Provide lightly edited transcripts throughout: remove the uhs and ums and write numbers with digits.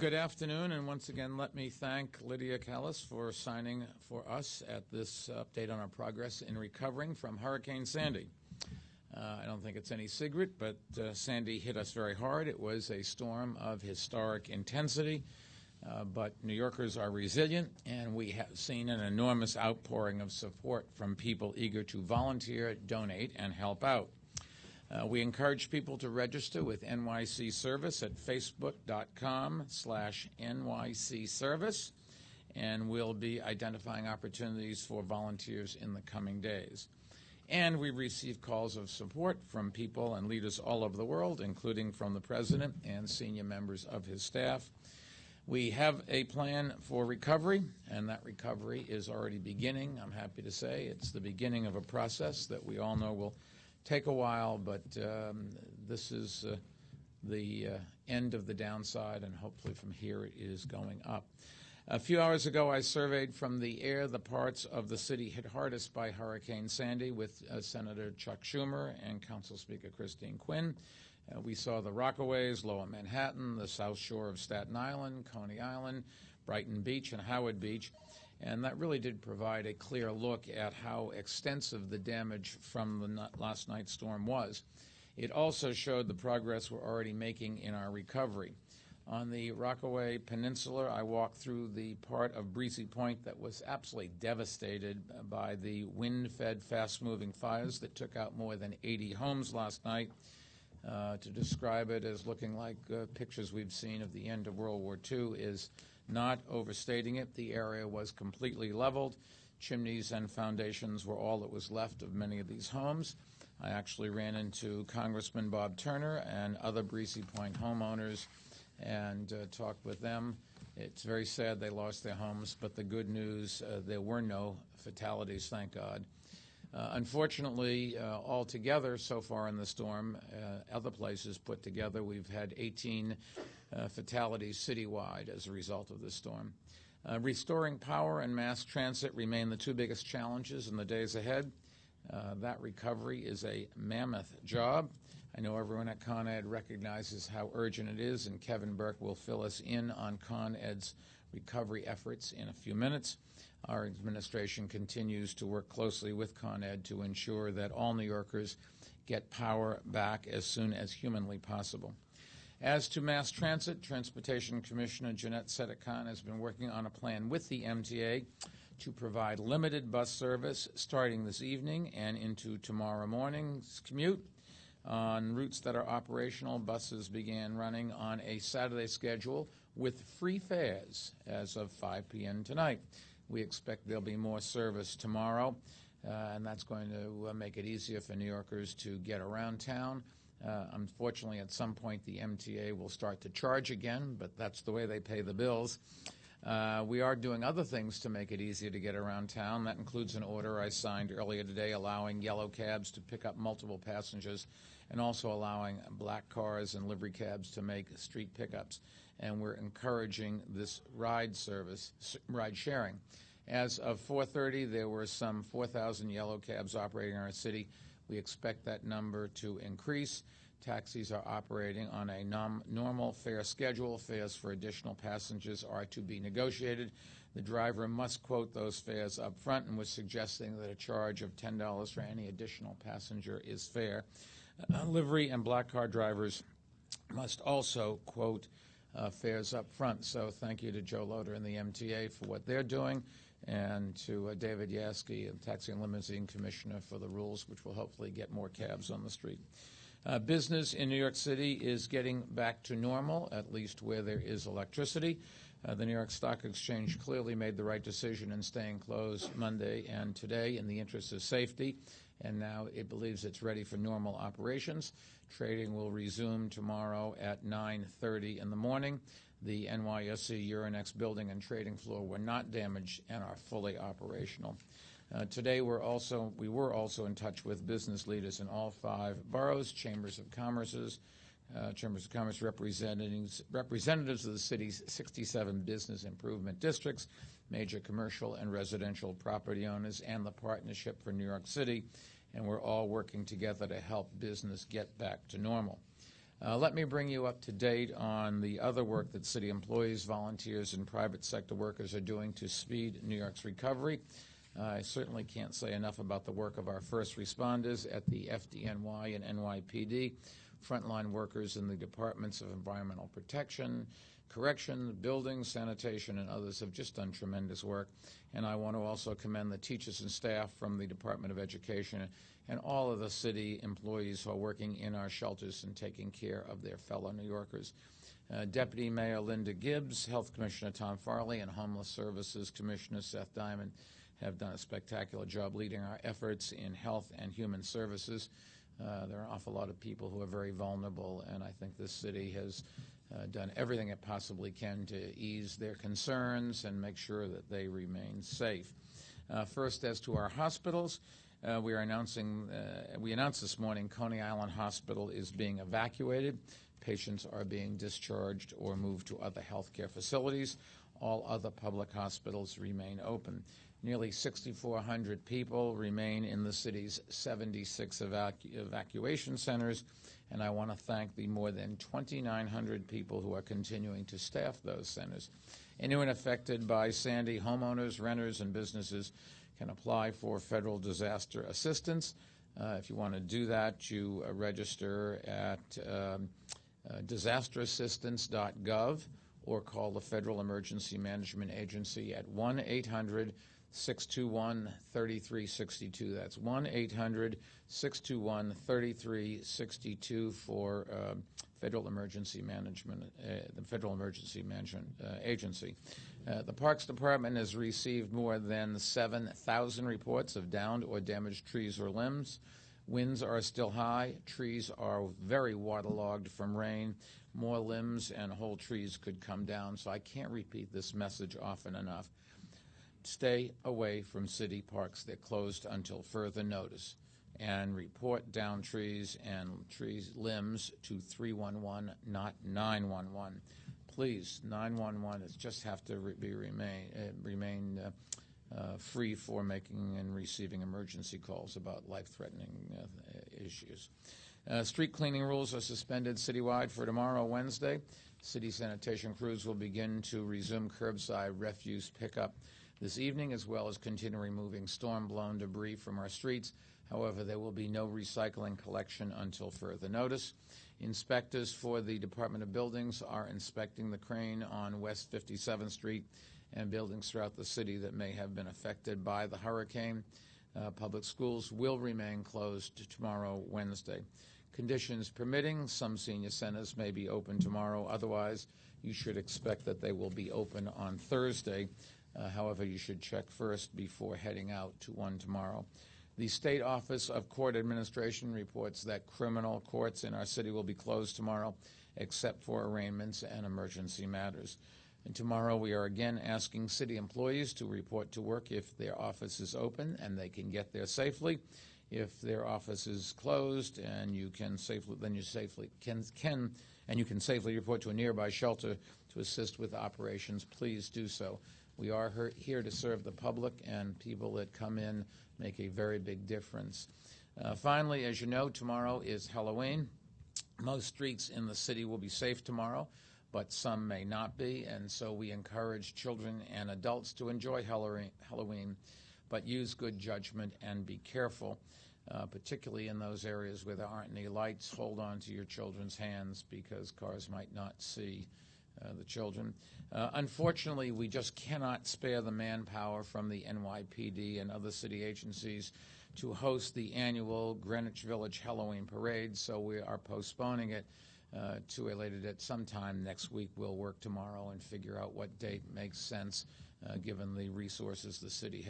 good afternoon, and once again, let me thank Lydia Callis for signing for us at this update on our progress in recovering from Hurricane Sandy. I don't think it's any secret, but Sandy hit us very hard. It was a storm of historic intensity, but New Yorkers are resilient, and we have seen an enormous outpouring of support from people eager to volunteer, donate, and help out. We encourage people to register with NYC Service at facebook.com/NYC Service, and we'll be identifying opportunities for volunteers in the coming days. And we receive calls of support from people and leaders all over the world, including from the President and senior members of his staff. We have a plan for recovery, and that recovery is already beginning. I'm happy to say it's the beginning of a process that we all know will take a while, but this is the end of the downside, and hopefully from here it is going up. A few hours ago, I surveyed from the air the parts of the city hit hardest by Hurricane Sandy with Senator Chuck Schumer and Council Speaker Christine Quinn. We saw the Rockaways, Lower Manhattan, the South Shore of Staten Island, Coney Island, Brighton Beach, and Howard Beach. And that really did provide a clear look at how extensive the damage from the last night's storm was. It also showed the progress we're already making in our recovery. On the Rockaway Peninsula, I walked through the part of Breezy Point that was absolutely devastated by the wind-fed, fast-moving fires that took out more than 80 homes last night. To describe it as looking like pictures we've seen of the end of World War II is not overstating it. The area was completely leveled. Chimneys and foundations were all that was left of many of these homes. I actually ran into Congressman Bob Turner and other Breezy Point homeowners and talked with them. It's very sad they lost their homes, but the good news, there were no fatalities, thank God. Unfortunately, altogether so far in the storm, other places put together, we've had 18 fatalities citywide as a result of this storm. Restoring power and mass transit remain the two biggest challenges in the days ahead. That recovery is a mammoth job. I know everyone at Con Ed recognizes how urgent it is, and Kevin Burke will fill us in on Con Ed's recovery efforts in a few minutes. Our administration continues to work closely with Con Ed to ensure that all New Yorkers get power back as soon as humanly possible. As to mass transit, Transportation Commissioner Jeanette Sedekhan has been working on a plan with the MTA to provide limited bus service starting this evening and into tomorrow morning's commute. On routes that are operational, buses began running on a Saturday schedule with free fares as of 5 p.m. tonight. We expect there'll be more service tomorrow, and that's going to make it easier for New Yorkers to get around town. Unfortunately, at some point, the MTA will start to charge again, but that's the way they pay the bills. We are doing other things to make it easier to get around town. That includes an order I signed earlier today allowing yellow cabs to pick up multiple passengers and also allowing black cars and livery cabs to make street pickups. And we're encouraging this ride sharing. As of 4:30, there were some 4,000 yellow cabs operating in our city. We expect that number to increase. Taxis are operating on a normal fare schedule. Fares for additional passengers are to be negotiated. The driver must quote those fares up front, and was suggesting that a charge of $10 for any additional passenger is fair. Livery and black car drivers must also quote fares up front. So thank you to Joe Loader and the MTA for what they're doing, and to David Yaski, the Taxi and Limousine Commissioner, for the rules, which will hopefully get more cabs on the street. Business in New York City is getting back to normal, at least where there is electricity. The New York Stock Exchange clearly made the right decision in staying closed Monday and today in the interest of safety, and now it believes it's ready for normal operations. Trading will resume tomorrow at 9:30 in the morning. The NYSE Euronext building and trading floor were not damaged and are fully operational. Today we were also in touch with business leaders in all 5 boroughs, chambers of commerce representatives of the city's 67 business improvement districts, major commercial and residential property owners, and the Partnership for New York City, and we're all working together to help business get back to normal. Let me bring you up to date on the other work that city employees, volunteers, and private sector workers are doing to speed New York's recovery. I certainly can't say enough about the work of our first responders at the FDNY and NYPD, frontline workers in the departments of environmental protection, correction, building, sanitation, and others have just done tremendous work. And I want to also commend the teachers and staff from the Department of Education and all of the city employees who are working in our shelters and taking care of their fellow New Yorkers. Deputy Mayor Linda Gibbs, Health Commissioner Tom Farley, and Homeless Services Commissioner Seth Diamond have done a spectacular job leading our efforts in health and human services. There are an awful lot of people who are very vulnerable, and I think this city has done everything it possibly can to ease their concerns and make sure that they remain safe. First, as to our hospitals, we announced this morning Coney Island Hospital is being evacuated. Patients are being discharged or moved to other healthcare facilities. All other public hospitals remain open. Nearly 6,400 people remain in the city's 76 evacuation centers, and I want to thank the more than 2,900 people who are continuing to staff those centers. Anyone affected by Sandy, homeowners, renters, and businesses can apply for federal disaster assistance. If you want to do that, you register at disasterassistance.gov or call the Federal Emergency Management Agency at 1-800-621-3362. That's 1-800-621-3362 for Federal Emergency Management, the Federal Emergency Management Agency. The Parks Department has received more than 7,000 reports of downed or damaged trees or limbs. Winds are still high. Trees are very waterlogged from rain. More limbs and whole trees could come down, so I can't repeat this message often enough. Stay away from city parks. They're closed until further notice. And report down trees and limbs to 311, not 911. Please, 911 just have to remain free for making and receiving emergency calls about life-threatening issues. Street cleaning rules are suspended citywide for tomorrow, Wednesday. City sanitation crews will begin to resume curbside refuse pickup this evening, as well as continue removing storm-blown debris from our streets. However, there will be no recycling collection until further notice. Inspectors for the Department of Buildings are inspecting the crane on West 57th Street and buildings throughout the city that may have been affected by the hurricane. Public schools will remain closed tomorrow, Wednesday. Conditions permitting, some senior centers may be open tomorrow. Otherwise, you should expect that they will be open on Thursday. However, you should check first before heading out to one tomorrow. The State Office of Court Administration reports that criminal courts in our city will be closed tomorrow, except for arraignments and emergency matters. And tomorrow we are again asking city employees to report to work if their office is open and they can get there safely. If their office is closed and you can safely report to a nearby shelter to assist with operations, please do so. We are here to serve the public, and people that come in make a very big difference. Finally, as you know, tomorrow is Halloween. Most streets in the city will be safe tomorrow, but some may not be, and so we encourage children and adults to enjoy Halloween, but use good judgment and be careful, particularly in those areas where there aren't any lights. Hold on to your children's hands because cars might not see the children. Unfortunately, we just cannot spare the manpower from the NYPD and other city agencies to host the annual Greenwich Village Halloween Parade, so we are postponing it to a later date. Sometime next week we'll work tomorrow and figure out what date makes sense given the resources the city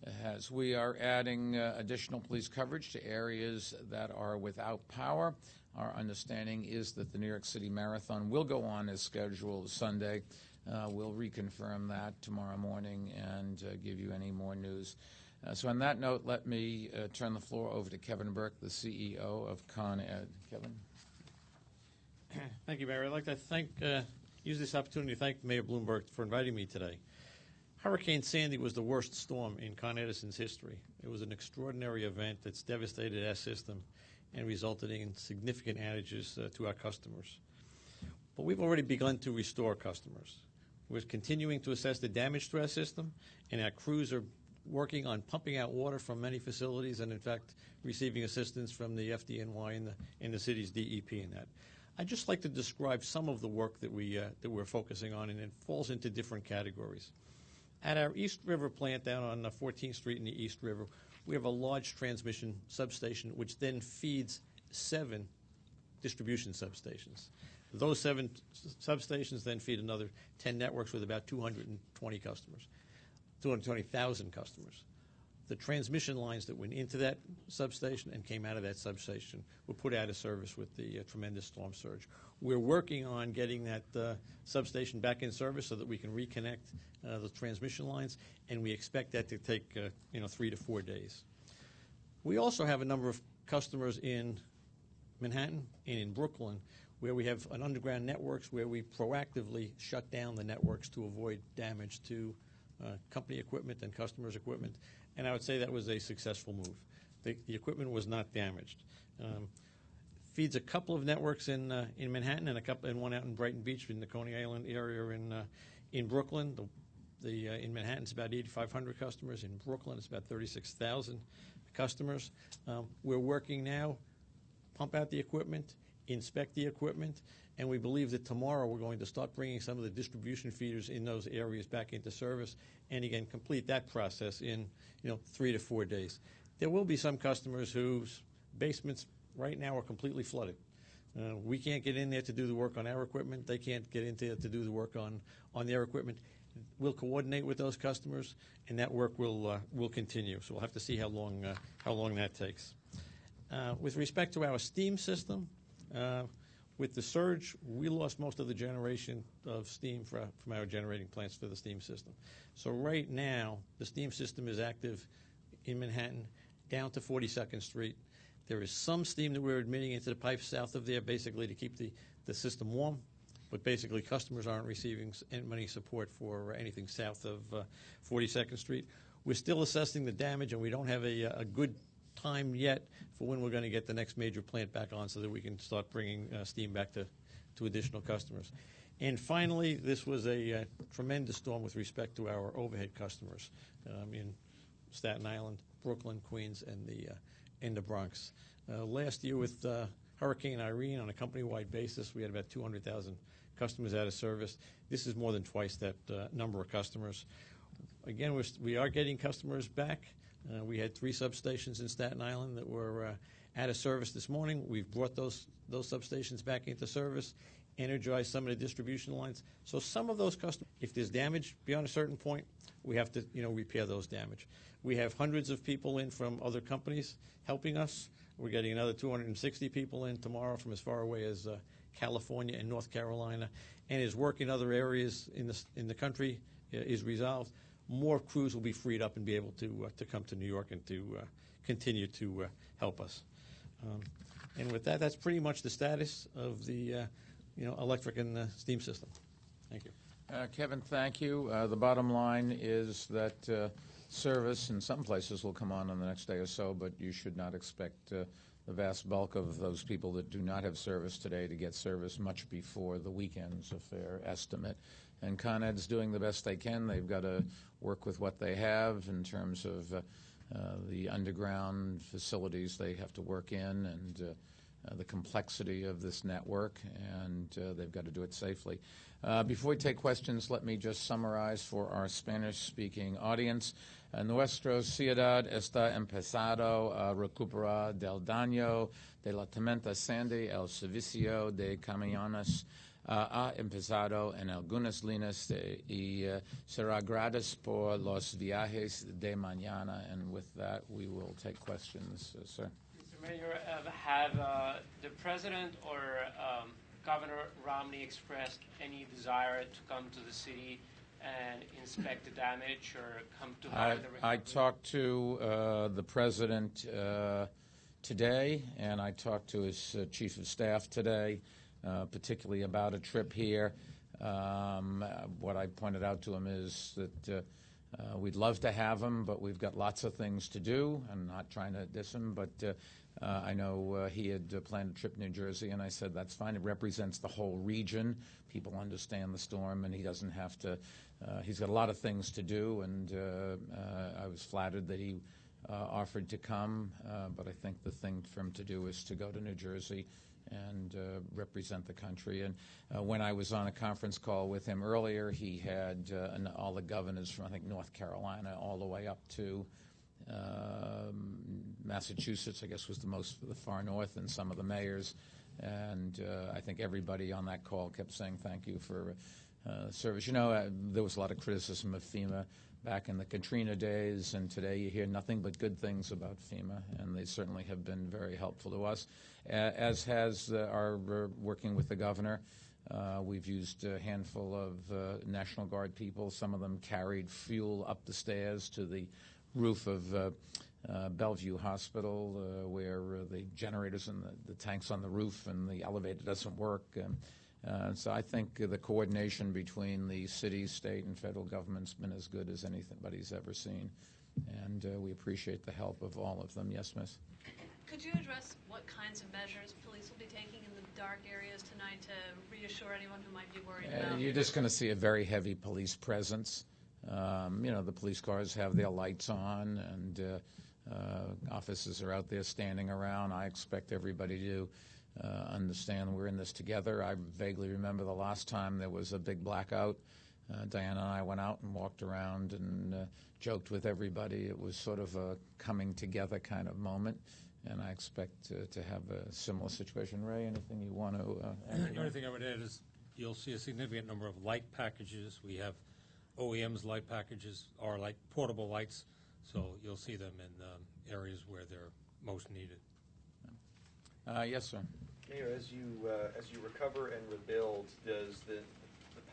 has. We are adding additional police coverage to areas that are without power. Our understanding is that the New York City Marathon will go on as scheduled Sunday. We'll reconfirm that tomorrow morning and give you any more news. So on that note, let me turn the floor over to Kevin Burke, the CEO of Con Ed. Kevin. Thank you, Mayor. I'd like to use this opportunity to thank Mayor Bloomberg for inviting me today. Hurricane Sandy was the worst storm in Con Edison's history. It was an extraordinary event that's devastated our system. and resulted in significant outages to our customers. But we've already begun to restore customers. We're continuing to assess the damage to our system, and our crews are working on pumping out water from many facilities and, in fact, receiving assistance from the FDNY and the city's DEP in that. I'd just like to describe some of the work that we're focusing on, and it falls into different categories. At our East River plant down on 14th Street in the East River, we have a large transmission substation which then feeds 7 distribution substations. Those 7 substations then feed another 10 networks with about 220,000 customers. The transmission lines that went into that substation and came out of that substation were put out of service with the tremendous storm surge. We're working on getting that substation back in service so that we can reconnect the transmission lines, and we expect that to take 3 to 4 days. We also have a number of customers in Manhattan and in Brooklyn where we have an underground networks where we proactively shut down the networks to avoid damage to company equipment and customers' equipment, and I would say that was a successful move. The equipment was not damaged. Feeds a couple of networks in Manhattan and one out in Brighton Beach in the Coney Island area in Brooklyn. In Manhattan, it's about 8,500 customers. In Brooklyn, it's about 36,000 customers. We're working now, pump out the equipment, inspect the equipment, and we believe that tomorrow we're going to start bringing some of the distribution feeders in those areas back into service, and again complete that process in 3 to 4 days. There will be some customers whose basements right now are completely flooded. We can't get in there to do the work on our equipment. They can't get in there to do the work on their equipment. We'll coordinate with those customers, and that work will continue. So we'll have to see how long that takes. With respect to our steam system, with the surge, we lost most of the generation of steam from our generating plants for the steam system. So right now, the steam system is active in Manhattan down to 42nd Street. There is some steam that we're admitting into the pipes south of there, basically to keep the system warm, but basically customers aren't receiving any support for anything south of 42nd Street. We're still assessing the damage, and we don't have a good time yet for when we're going to get the next major plant back on so that we can start bringing steam back to additional customers. And finally, this was a tremendous storm with respect to our overhead customers in Staten Island, Brooklyn, Queens, and the Bronx. Last year with Hurricane Irene, on a company-wide basis, we had about 200,000 customers out of service. This is more than twice that number of customers. Again, we are getting customers back. We had 3 substations in Staten Island that were out of service this morning. We've brought those substations back into service, energized some of the distribution lines. So some of those customers, if there's damage beyond a certain point, we have to repair those damage. We have hundreds of people in from other companies helping us. We're getting another 260 people in tomorrow from as far away as California and North Carolina, and his work in other areas in the country is resolved. More crews will be freed up and be able to come to New York and to continue to help us. And with that, that's pretty much the status of the electric and steam system. Thank you. Kevin, thank you. The bottom line is that service in some places will come on the next day or so, but you should not expect the vast bulk of those people that do not have service today to get service much before the weekend's a fair estimate. And Con Ed's doing the best they can. They've got to work with what they have in terms of the underground facilities they have to work in and the complexity of this network, and they've got to do it safely. Before we take questions, let me just summarize for our Spanish-speaking audience. Nuestra ciudad está empezado a recuperar del daño de la tormenta Sandy. El servicio de camiones ha empezado en algunas líneas y será gratis por los viajes de mañana. And with that, we will take questions, sir. Mr. Mayor, have the President or Governor Romney expressed any desire to come to the city and inspect the damage or come to the recovery? I talked to the President today, and I talked to his Chief of Staff today, particularly about a trip here. What I pointed out to him is that we'd love to have him, but we've got lots of things to do. I'm not trying to diss him, but I know he had planned a trip to New Jersey, and I said, that's fine. It represents the whole region. People understand the storm, and he doesn't have to. He's got a lot of things to do, and I was flattered that he offered to come, but I think the thing for him to do is to go to New Jersey and represent the country. And when I was on a conference call with him earlier, he had all the governors from, I think, North Carolina all the way up to Massachusetts, I guess, was the far north, and some of the mayors. And I think everybody on that call kept saying thank you for service. You know, there was a lot of criticism of FEMA back in the Katrina days, and today you hear nothing but good things about FEMA, and they certainly have been very helpful to us, as has our working with the governor. We've used a handful of National Guard people. Some of them carried fuel up the stairs to the roof of Bellevue Hospital, where the generators and the tanks on the roof and the elevator doesn't work. So I think the coordination between the city, state, and federal government's been as good as anybody's ever seen, and we appreciate the help of all of them. Yes, Miss? Could you address what kinds of measures police will be taking in the dark areas tonight to reassure anyone who might be worried about? You're just going to see a very heavy police presence. You know, the police cars have their lights on, and officers are out there standing around. I expect everybody to understand we're in this together. I vaguely remember the last time there was a big blackout. Diana and I went out and walked around and joked with everybody. It was sort of a coming together kind of moment, and I expect to have a similar situation. Ray, anything you want to add? The only thing I would add is you'll see a significant number of light packages. We have OEM's light packages are like portable lights, so you'll see them in areas where they're most needed. Yes, sir. Mayor, as you recover and rebuild, does the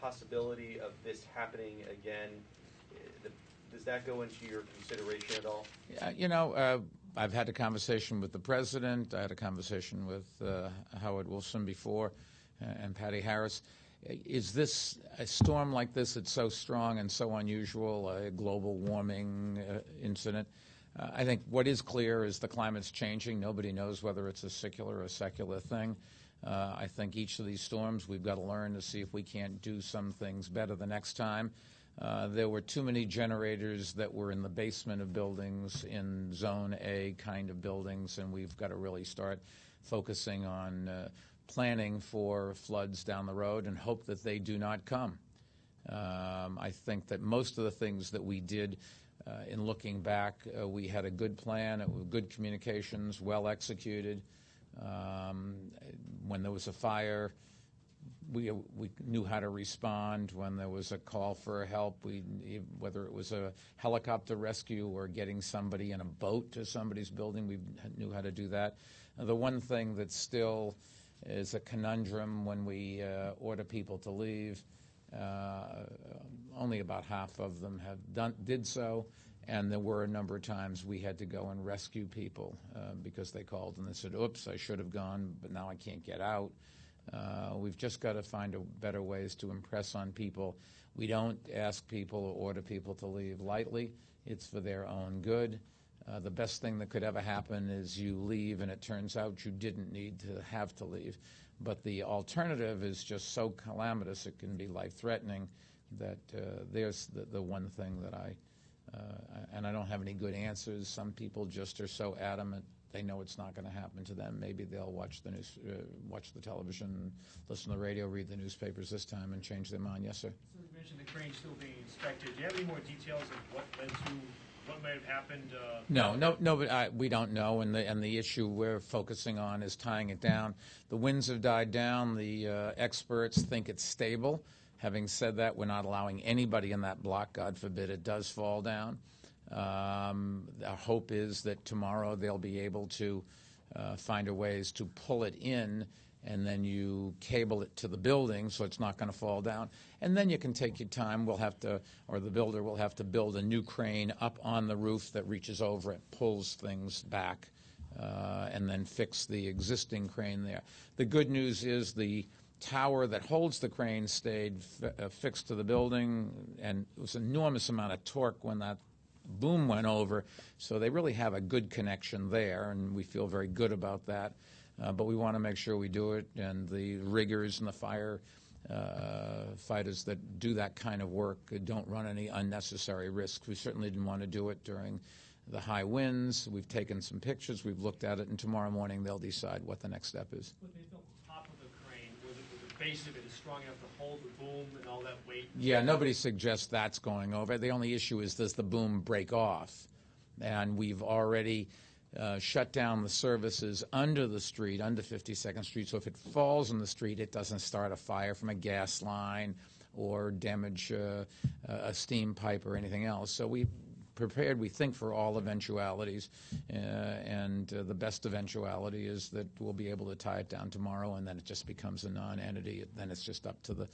possibility of this happening again, does that go into your consideration at all? You know, I've had a conversation with the president. I had a conversation with Howard Wilson before, and Patty Harris. Is this a storm like this that's so strong and so unusual, a global warming incident? I think what is clear is the climate's changing. Nobody knows whether it's a secular or secular thing. I think each of these storms, we've got to learn to see if we can't do some things better the next time. There were too many generators that were in the basement of buildings, in Zone A kind of buildings, and we've got to really start focusing on planning for floods down the road and hope that they do not come. I think that most of the things that we did in looking back, we had a good plan, good communications, well executed. When there was a fire, we knew how to respond. When there was a call for help, whether it was a helicopter rescue or getting somebody in a boat to somebody's building, we knew how to do that. The one thing that still is a conundrum when we order people to leave, only about half of them did so, and there were a number of times we had to go and rescue people because they called and they said, oops, I should have gone, but now I can't get out. We've just got to find better ways to impress on people. We don't ask people or order people to leave lightly. It's for their own good. The best thing that could ever happen is you leave and it turns out you didn't need to have to leave. But the alternative is just so calamitous, it can be life-threatening, that there's the one thing that and I don't have any good answers. Some people just are so adamant they know it's not going to happen to them. Maybe they'll watch the news, watch the television, listen to the radio, read the newspapers this time, and change their mind. Yes, sir? So you mentioned the crane still being inspected. Do you have any more details of what led to what might have happened? No, but we don't know, and the issue we're focusing on is tying it down. The winds have died down. The experts think it's stable. Having said that, we're not allowing anybody in that block, God forbid it does fall down. Our hope is that tomorrow they'll be able to find a ways to pull it in, and then you cable it to the building so it's not going to fall down. And then you can take your time. We'll have to, or the builder will have to build a new crane up on the roof that reaches over it, pulls things back, and then fix the existing crane there. The good news is the tower that holds the crane stayed fixed to the building, and it was an enormous amount of torque when that boom went over. So they really have a good connection there, and we feel very good about that. But we want to make sure we do it, and the riggers and the fire fighters that do that kind of work don't run any unnecessary risks. We certainly didn't want to do it during the high winds. We've taken some pictures. We've looked at it, and tomorrow morning they'll decide what the next step is. When they built the top of the crane, where the base of it is strong enough to hold the boom and all that weight? Yeah, nobody suggests that's going over. The only issue is, does the boom break off? And we've already shut down the services under the street, under 52nd Street. So if it falls in the street, it doesn't start a fire from a gas line or damage a steam pipe or anything else. So we prepared, we think, for all eventualities, and the best eventuality is that we'll be able to tie it down tomorrow, and then it just becomes a non-entity. Then it's just up to the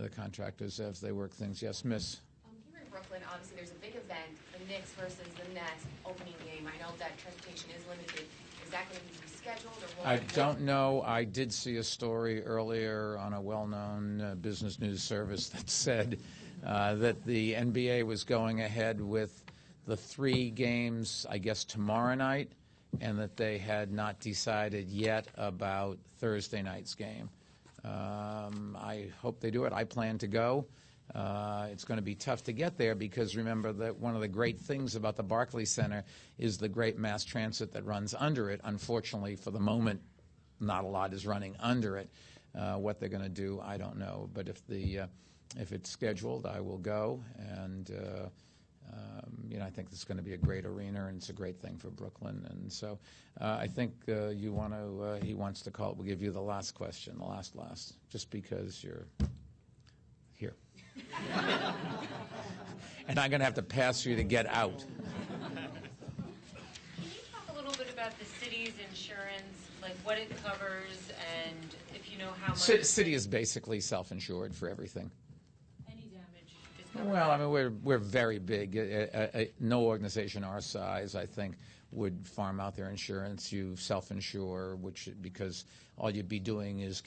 contractors as they work things. Yes, Miss? Here in Brooklyn, obviously there's a big event, the Knicks versus the Nets opening game. I know that transportation is limited. Is that going to be rescheduled? Or I don't know. I did see a story earlier on a well-known business news service that said that the NBA was going ahead with the 3 games, I guess, tomorrow night, and that they had not decided yet about Thursday night's game. I hope they do it. I plan to go. It's going to be tough to get there because, remember, that one of the great things about the Barclays Center is the great mass transit that runs under it. Unfortunately, for the moment, not a lot is running under it. What they're going to do, I don't know. But if it's scheduled, I will go, and I think it's going to be a great arena, and it's a great thing for Brooklyn. And so I think he wants to call it. We'll give you the last question, the last, just because you're here. And I'm going to have to pass you to get out. Can you talk a little bit about the city's insurance, like what it covers, and if you know how much? City is basically self-insured for everything. Any damage is covered? Well, I mean, we're very big. No organization our size, I think, would farm out their insurance. You self-insure, because all you'd be doing is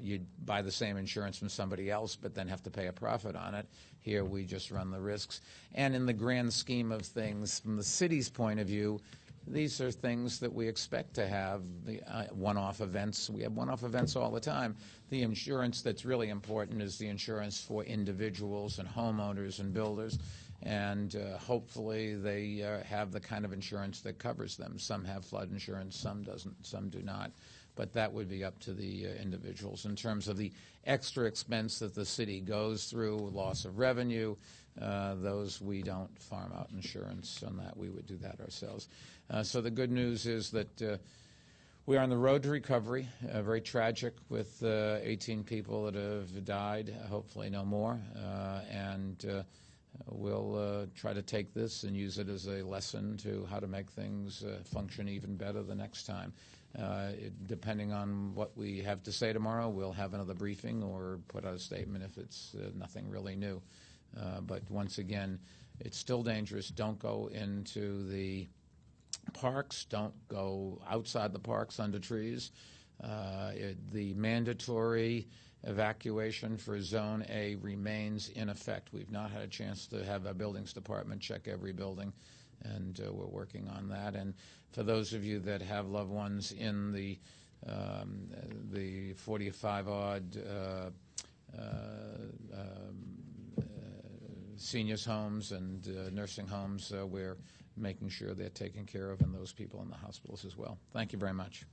you'd buy the same insurance from somebody else, but then have to pay a profit on it. Here, we just run the risks. And in the grand scheme of things, from the city's point of view, these are things that we expect to have, the one-off events. We have one-off events all the time. The insurance that's really important is the insurance for individuals and homeowners and builders. And hopefully they have the kind of insurance that covers them. Some have flood insurance, some doesn't, some do not. But that would be up to the individuals. In terms of the extra expense that the city goes through, loss of revenue, those we don't farm out insurance on that. We would do that ourselves. So the good news is that we are on the road to recovery. Very tragic with 18 people that have died, hopefully no more. We'll try to take this and use it as a lesson to how to make things function even better the next time. Depending on what we have to say tomorrow, we'll have another briefing or put out a statement if it's nothing really new. But once again, it's still dangerous. Don't go into the parks. Don't go outside the parks under trees. The mandatory evacuation for Zone A remains in effect. We've not had a chance to have our buildings department check every building, and we're working on that. And for those of you that have loved ones in the 45-odd seniors' homes and nursing homes, we're making sure they're taken care of, and those people in the hospitals as well. Thank you very much.